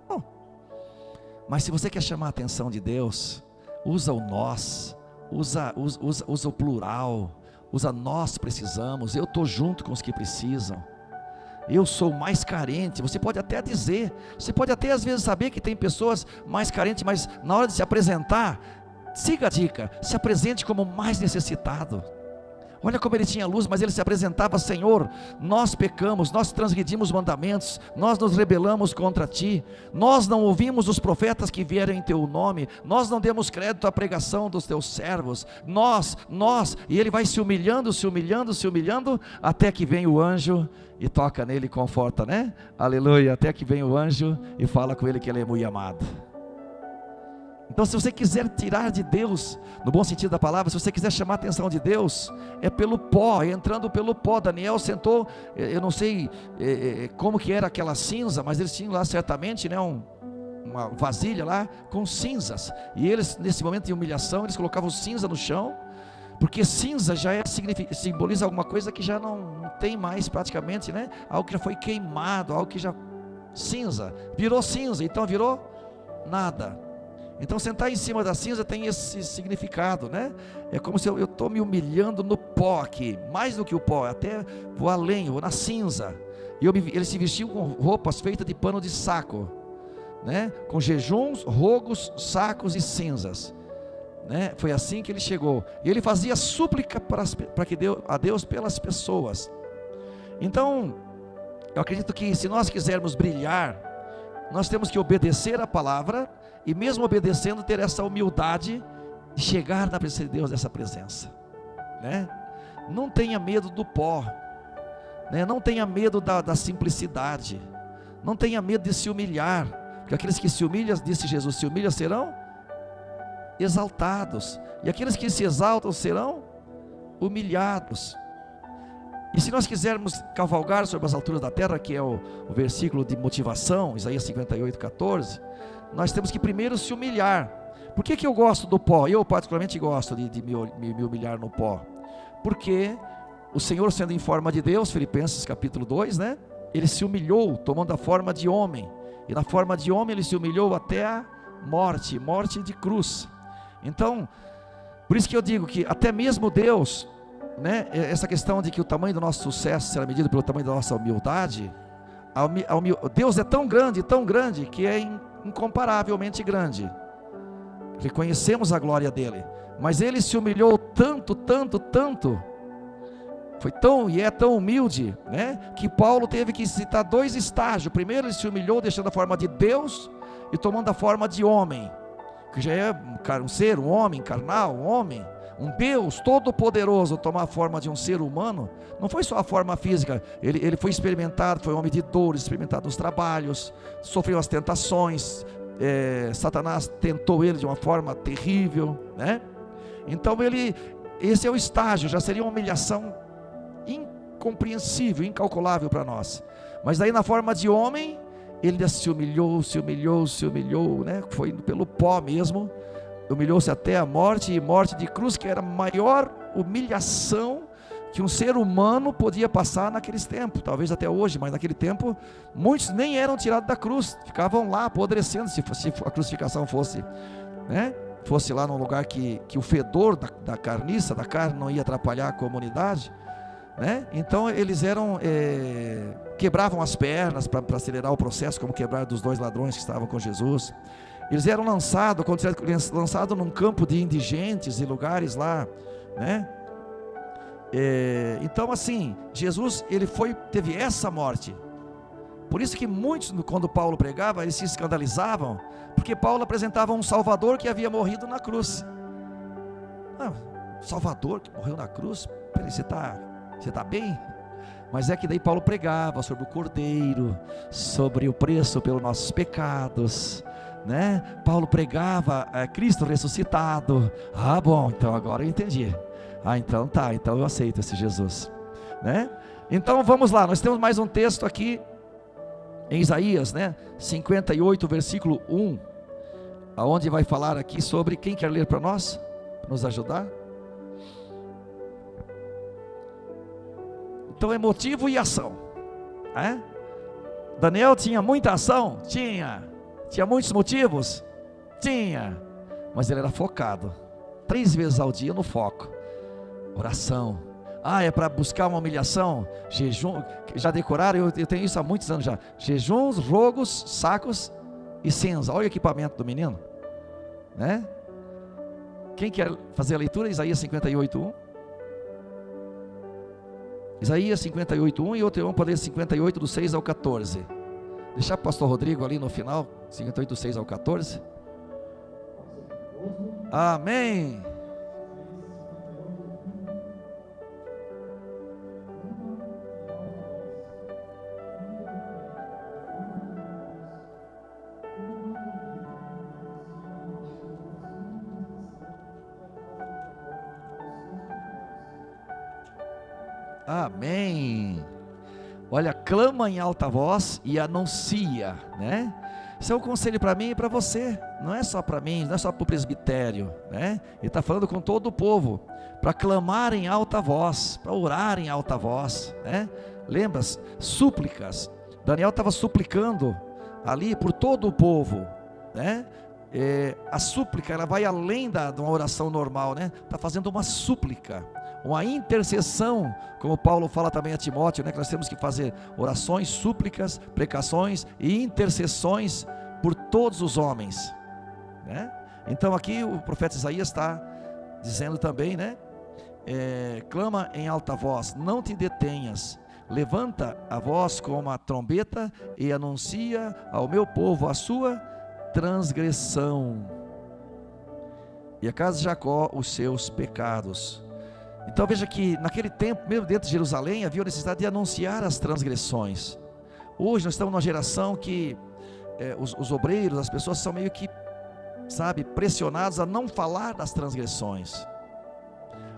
Bom, mas se você quer chamar a atenção de Deus, usa o nós, usa o plural, usa nós precisamos, eu estou junto com os que precisam. Eu sou mais carente. Você pode até dizer, você pode até às vezes saber que tem pessoas mais carentes, mas na hora de se apresentar, siga a dica, se apresente como mais necessitado. Olha como ele tinha luz, mas ele se apresentava: Senhor, nós pecamos, nós transgredimos mandamentos, nós nos rebelamos contra Ti, nós não ouvimos os profetas que vieram em Teu nome, nós não demos crédito à pregação dos Teus servos, nós, e ele vai se humilhando, até que vem o anjo e toca nele e conforta, né? Aleluia, até que vem o anjo e fala com ele que ele é muito amado. Então, se você quiser tirar de Deus, no bom sentido da palavra, se você quiser chamar a atenção de Deus, é pelo pó, é entrando pelo pó. Daniel sentou, eu não sei como que era aquela cinza, mas eles tinham lá certamente, né, uma vasilha lá com cinzas, e eles nesse momento de humilhação, eles colocavam cinza no chão, porque cinza já simboliza alguma coisa que já não tem mais praticamente, né, algo que já foi queimado, algo que já, virou cinza, então virou nada. Então sentar em cima da cinza tem esse significado, né? É como se eu estou me humilhando no pó aqui, mais do que o pó, até vou além, vou na cinza. E ele se vestiu com roupas feitas de pano de saco, né? Com jejuns, rogos, sacos e cinzas, né? Foi assim que ele chegou. E ele fazia súplica a Deus pelas pessoas. Então, eu acredito que se nós quisermos brilhar, nós temos que obedecer a palavra, e mesmo obedecendo, ter essa humildade de chegar na presença de Deus, dessa presença, né? Não tenha medo do pó, né? Não tenha medo da simplicidade, não tenha medo de se humilhar, porque aqueles que se humilham, disse Jesus, se humilham serão exaltados, e aqueles que se exaltam serão humilhados. E se nós quisermos cavalgar sobre as alturas da terra, que é o versículo de motivação, Isaías 58:14, nós temos que primeiro se humilhar. Por que eu gosto do pó? Eu particularmente gosto de me humilhar no pó, porque o Senhor, sendo em forma de Deus, Filipenses capítulo 2, né? Ele se humilhou, tomando a forma de homem, e na forma de homem ele se humilhou até a morte de cruz. Então, por isso que eu digo que até mesmo Deus, né, essa questão de que o tamanho do nosso sucesso será medido pelo tamanho da nossa humildade, Deus é tão grande, que é incomparavelmente grande. Reconhecemos a glória dele, mas ele se humilhou tanto, foi tão e é tão humilde, né, que Paulo teve que citar dois estágios. Primeiro, ele se humilhou deixando a forma de Deus e tomando a forma de homem, que já é um ser, um homem carnal, um Deus todo-poderoso. Tomar a forma de um ser humano, não foi só a forma física, ele foi experimentado, foi homem de dores, experimentado nos trabalhos, sofreu as tentações, Satanás tentou ele de uma forma terrível, né? Então esse é o estágio, já seria uma humilhação incompreensível, incalculável para nós. Mas daí na forma de homem, ele se humilhou, né? Foi pelo pó mesmo, humilhou-se até a morte, e morte de cruz, que era a maior humilhação que um ser humano podia passar naqueles tempos, talvez até hoje, mas naquele tempo muitos nem eram tirados da cruz, ficavam lá apodrecendo, se a crucificação fosse, né, fosse lá num lugar que o fedor da carniça, da carne, não ia atrapalhar a comunidade, né? Então eles quebravam as pernas para acelerar o processo, como quebraram dos dois ladrões que estavam com Jesus. Eles eram lançados num campo de indigentes e lugares lá, né? Então assim, Jesus, ele teve essa morte. Por isso que muitos, quando Paulo pregava, eles se escandalizavam, porque Paulo apresentava um Salvador que havia morrido na cruz. Salvador que morreu na cruz? Peraí, você está bem? Mas é que daí Paulo pregava sobre o Cordeiro, sobre o preço pelos nossos pecados, né? Paulo pregava Cristo ressuscitado. Bom, então agora eu entendi. Então tá, então eu aceito esse Jesus, né? Então vamos lá, nós temos mais um texto aqui em Isaías, né? 58, versículo 1, aonde vai falar aqui sobre, quem quer ler para nós, para nos ajudar? Então é motivo e ação. Daniel tinha muita ação? Tinha. Tinha muitos motivos? Tinha. Mas ele era focado. 3 vezes ao dia no foco. Oração. É para buscar uma humilhação? Jejum. Já decoraram? Eu tenho isso há muitos anos já. Jejuns, rogos, sacos e cinza. Olha o equipamento do menino. Né? Quem quer fazer a leitura? Isaías 58:1. Isaías 58:1 e outro irmão pode ler 58 do 6 ao 14. Deixar para o pastor Rodrigo ali no final, 58 do 6 ao 14. Amém. Amém. Olha, clama em alta voz e anuncia, né? Isso é um conselho para mim e para você. Não é só para mim, não é só para o presbitério, né? Ele está falando com todo o povo, para clamar em alta voz, para orar em alta voz, né? Lembra? Súplicas. Daniel estava suplicando ali por todo o povo, né? A súplica, ela vai além de uma oração normal, né? Está fazendo uma súplica, uma intercessão, como Paulo fala também a Timóteo, né? Que nós temos que fazer orações, súplicas, precações e intercessões por todos os homens, né? Então aqui o profeta Isaías está dizendo também, né? Clama em alta voz, não te detenhas, levanta a voz como a trombeta e anuncia ao meu povo a sua transgressão e a casa de Jacó os seus pecados. Então veja que naquele tempo, mesmo dentro de Jerusalém, havia a necessidade de anunciar as transgressões. Hoje nós estamos numa geração que os obreiros, as pessoas são meio que, sabe, pressionados a não falar das transgressões,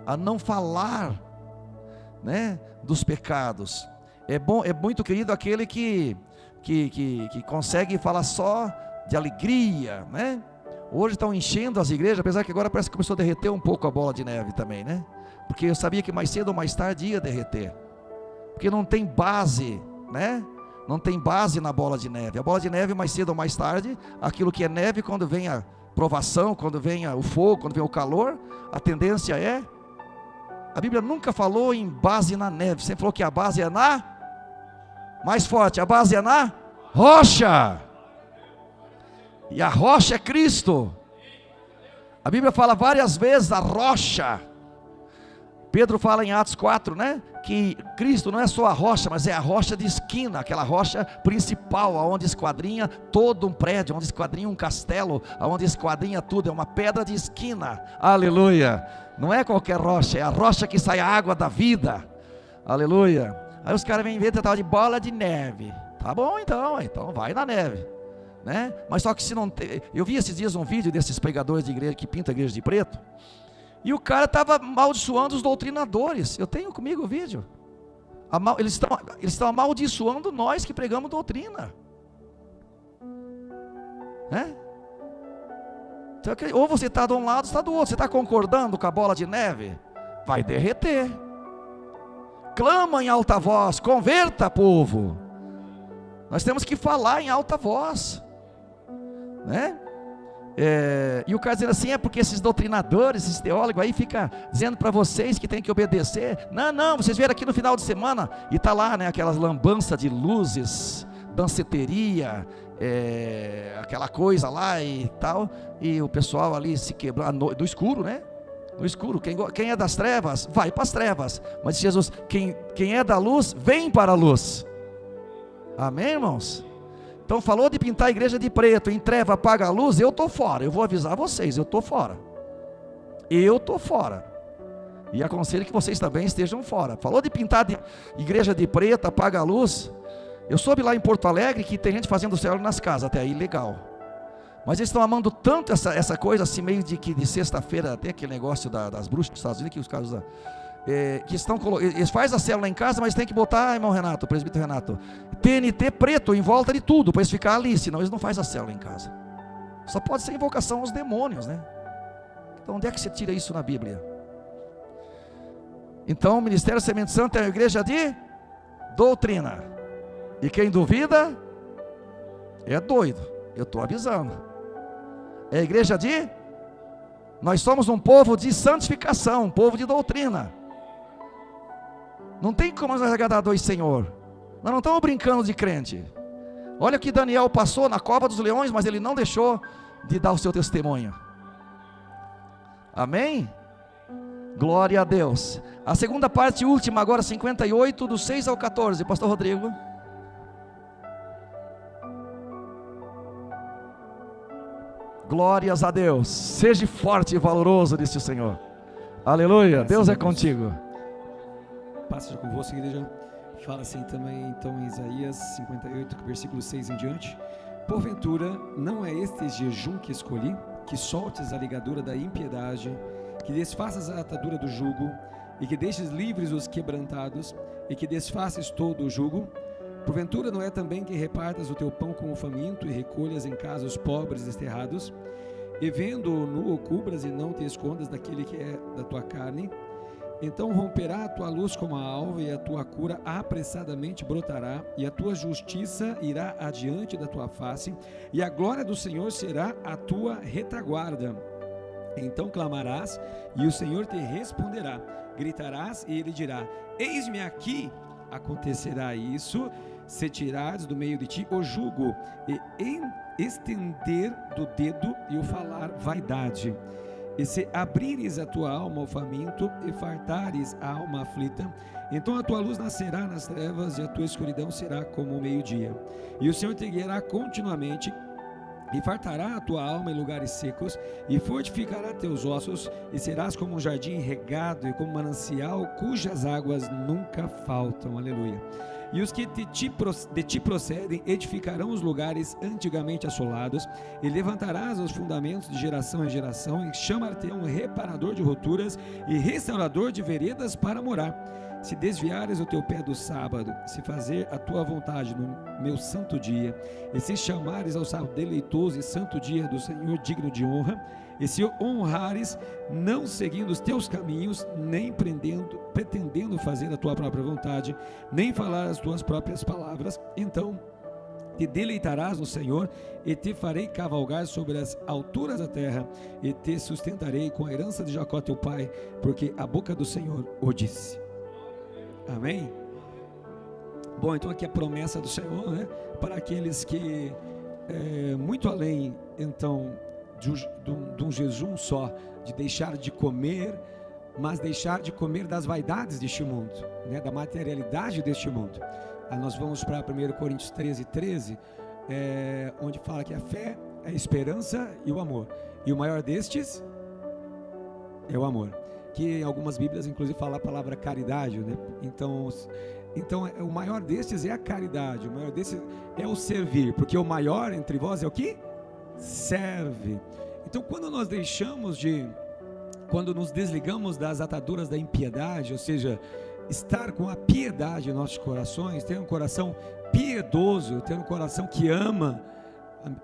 a não falar, né, dos pecados. É muito querido aquele que consegue falar só de alegria, né? Hoje estão enchendo as igrejas, apesar que agora parece que começou a derreter um pouco a bola de neve também, né? Porque eu sabia que mais cedo ou mais tarde ia derreter, porque não tem base, né? Não tem base na bola de neve. A bola de neve, mais cedo ou mais tarde, aquilo que é neve, quando vem a provação, quando vem o fogo, quando vem o calor, a tendência é... A Bíblia nunca falou em base na neve, sempre falou que a base é na... Mais forte, a base é na rocha. E a rocha é Cristo. A Bíblia fala várias vezes da rocha. Pedro fala em Atos 4, né? Que Cristo não é só a rocha, mas é a rocha de esquina, aquela rocha principal, aonde esquadrinha todo um prédio, onde esquadrinha um castelo, aonde esquadrinha tudo, é uma pedra de esquina. Aleluia. Não é qualquer rocha, é a rocha que sai a água da vida. Aleluia. Aí os caras vêm ver tratar de bola de neve. Tá bom então vai na neve, né? Mas só que se não tem... Eu vi esses dias um vídeo desses pregadores de igreja que pintam a igreja de preto, e o cara estava amaldiçoando os doutrinadores. Eu tenho comigo o vídeo. Eles estão amaldiçoando nós que pregamos doutrina, né? Então, ou você está de um lado, ou está do outro. Você está concordando com a bola de neve? Vai derreter. Clama em alta voz, converta, povo. Nós temos que falar em alta voz, né? E o cara dizendo assim, é porque esses doutrinadores, esses teólogos aí ficam dizendo para vocês que tem que obedecer. Não, vocês vieram aqui no final de semana e está lá, né, aquelas lambanças de luzes, danceteria, aquela coisa lá e tal, e o pessoal ali se quebrando, do escuro, né? No escuro, quem é das trevas, vai para as trevas, mas Jesus, quem é da luz, vem para a luz. Amém, irmãos? Então falou de pintar a igreja de preto, em treva apaga a luz, eu estou fora. Eu vou avisar vocês, eu estou fora. Eu estou fora. E aconselho que vocês também estejam fora. Falou de pintar de igreja de preto, apaga a luz. Eu soube lá em Porto Alegre que tem gente fazendo célula nas casas, até aí legal. Mas eles estão amando tanto essa coisa assim, meio de sexta-feira, tem aquele negócio das bruxas dos Estados Unidos que os caras usam. Eles fazem a célula em casa, mas tem que botar, irmão Renato, presbítero Renato, TNT preto em volta de tudo, para eles ficarem ali, senão eles não fazem a célula em casa. Só pode ser invocação aos demônios, né? Então onde é que você tira isso na Bíblia? Então o Ministério Semente Santa é uma igreja de doutrina. E quem duvida é doido. Eu estou avisando. É a igreja de... Nós somos um povo de santificação, um povo de doutrina. Não tem como nós agradar a dois Senhor. Nós não estamos brincando de crente. Olha o que Daniel passou na cova dos leões, mas ele não deixou de dar o seu testemunho. Amém? Glória a Deus. A segunda parte última, agora 58, do 6 ao 14, pastor Rodrigo. Glórias a Deus. Seja forte e valoroso, disse o Senhor. Aleluia, Deus é contigo. Passa convosco, igreja. Fala assim também, então, em Isaías 58, versículo 6 em diante. Porventura, não é este jejum que escolhi, que soltes a ligadura da impiedade, que desfaças a atadura do jugo, e que deixes livres os quebrantados, e que desfaces todo o jugo? Porventura não é também que repartas o teu pão com o faminto, e recolhas em casa os pobres desterrados, e vendo-o nu o cubras, e não te escondas daquele que é da tua carne? Então romperá a tua luz como a alva, e a tua cura apressadamente brotará, e a tua justiça irá adiante da tua face, e a glória do Senhor será a tua retaguarda. Então clamarás, e o Senhor te responderá, gritarás, e ele dirá: eis-me aqui. Acontecerá isso, se tirares do meio de ti o jugo, e estender do dedo e o falar vaidade. E se abrires a tua alma ao faminto, e fartares a alma aflita, então a tua luz nascerá nas trevas, e a tua escuridão será como o meio-dia. E o Senhor te guiará continuamente, e fartará a tua alma em lugares secos, e fortificará teus ossos, e serás como um jardim regado, e como um manancial cujas águas nunca faltam. Aleluia. E os que de ti procedem edificarão os lugares antigamente assolados, e levantarás os fundamentos de geração em geração, e chamar-te-ão reparador de roturas e restaurador de veredas para morar. Se desviares o teu pé do sábado, se fazer a tua vontade no meu santo dia, e se chamares ao sábado deleitoso e santo dia do Senhor digno de honra, e se honrares, não seguindo os teus caminhos, nem pretendendo fazer a tua própria vontade, nem falar as tuas próprias palavras, então te deleitarás no Senhor, e te farei cavalgar sobre as alturas da terra, e te sustentarei com a herança de Jacó teu pai, porque a boca do Senhor o disse. Amém? Bom, então aqui a promessa do Senhor, né, para aqueles que, muito além, então, de um jejum só, de deixar de comer, mas deixar de comer das vaidades deste mundo, né, da materialidade deste mundo. Aí nós vamos para 1 Coríntios 13, onde fala que a fé, a esperança e o amor. E o maior destes é o amor. Que em algumas Bíblias, inclusive, fala a palavra caridade, né? Então o maior destes é a caridade, o maior destes é o servir, porque o maior entre vós é o que? Serve. Então, quando nos desligamos das ataduras da impiedade, ou seja, estar com a piedade em nossos corações, ter um coração piedoso, ter um coração que ama,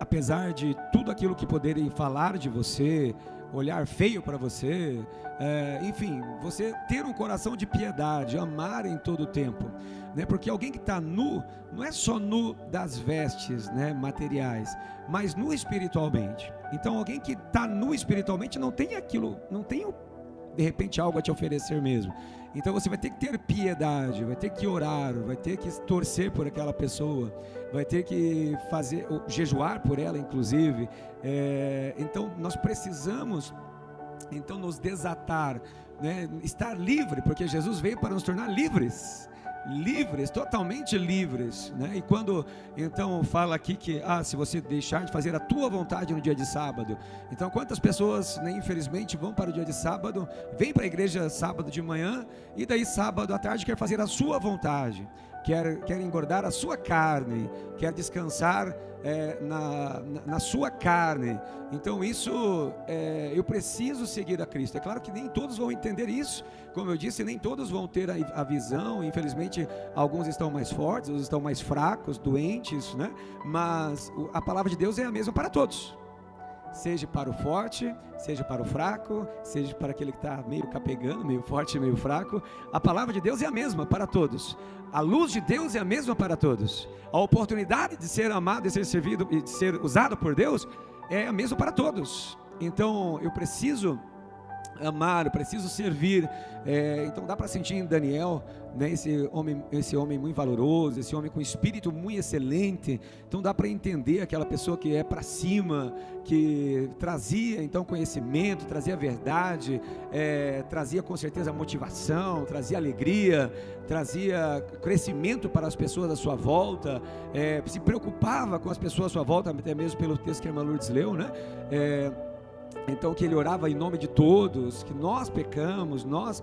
apesar de tudo aquilo que poderem falar de você, olhar feio para você, enfim, você ter um coração de piedade, amar em todo o tempo, né? Porque alguém que está nu, não é só nu das vestes, né, materiais, mas nu espiritualmente. Então alguém que está nu espiritualmente não tem aquilo, não tem de repente algo a te oferecer mesmo. Então você vai ter que ter piedade, vai ter que orar, vai ter que torcer por aquela pessoa, vai ter que jejuar por ela, inclusive. Então nós precisamos então nos desatar, né? Estar livre, porque Jesus veio para nos tornar livres, totalmente livres, né? E quando então fala aqui que se você deixar de fazer a tua vontade no dia de sábado, então quantas pessoas, né, infelizmente vão para o dia de sábado, vêm para a igreja sábado de manhã, e daí sábado à tarde quer fazer a sua vontade, quer engordar a sua carne, quer descansar na sua carne. Então isso, eu preciso seguir a Cristo. É claro que nem todos vão entender isso, como eu disse, nem todos vão ter a visão. Infelizmente alguns estão mais fortes, outros estão mais fracos, doentes, né? Mas a palavra de Deus é a mesma para todos. seja para o forte, seja para o fraco, seja para aquele que está meio capegando, meio forte e meio fraco. A palavra de Deus é a mesma para todos. A luz de Deus é a mesma para todos. A oportunidade de ser amado, de ser servido e de ser usado por Deus é a mesma para todos. Então eu preciso amar, eu preciso servir. Então dá para sentir em Daniel, né, esse homem muito valoroso, esse homem com espírito muito excelente. Então dá para entender aquela pessoa que é para cima, que trazia então conhecimento, trazia verdade, trazia com certeza motivação, trazia alegria, trazia crescimento para as pessoas à sua volta, se preocupava com as pessoas à sua volta, até mesmo pelo texto que a irmã Lourdes leu, né? Então que ele orava em nome de todos, que nós pecamos, nós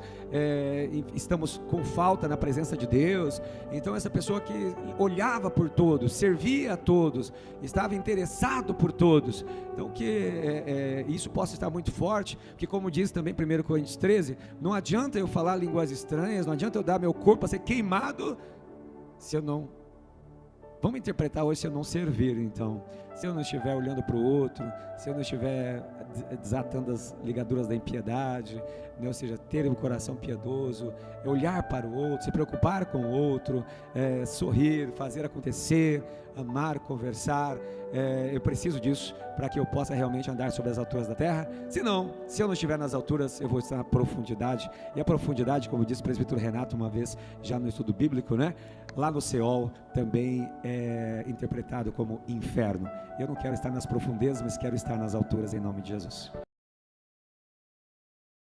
estamos com falta na presença de Deus. Então essa pessoa que olhava por todos, servia a todos, estava interessado por todos. Então que isso possa estar muito forte, porque como diz também 1 Coríntios 13, não adianta eu falar línguas estranhas, não adianta eu dar meu corpo a ser queimado, se eu não... Vamos interpretar hoje, se eu não servir, então, se eu não estiver olhando para o outro, se eu não estiver desatando as ligaduras da impiedade, né? Ou seja, ter um coração piedoso, olhar para o outro, se preocupar com o outro, sorrir, fazer acontecer, amar, conversar. Eu preciso disso para que eu possa realmente andar sobre as alturas da terra. Senão, se eu não estiver nas alturas, eu vou estar na profundidade. E a profundidade, como disse o presbítero Renato uma vez, já no estudo bíblico, né? Lá no Seol também é interpretado como inferno. Eu não quero estar nas profundezas, mas quero estar nas alturas em nome de Jesus.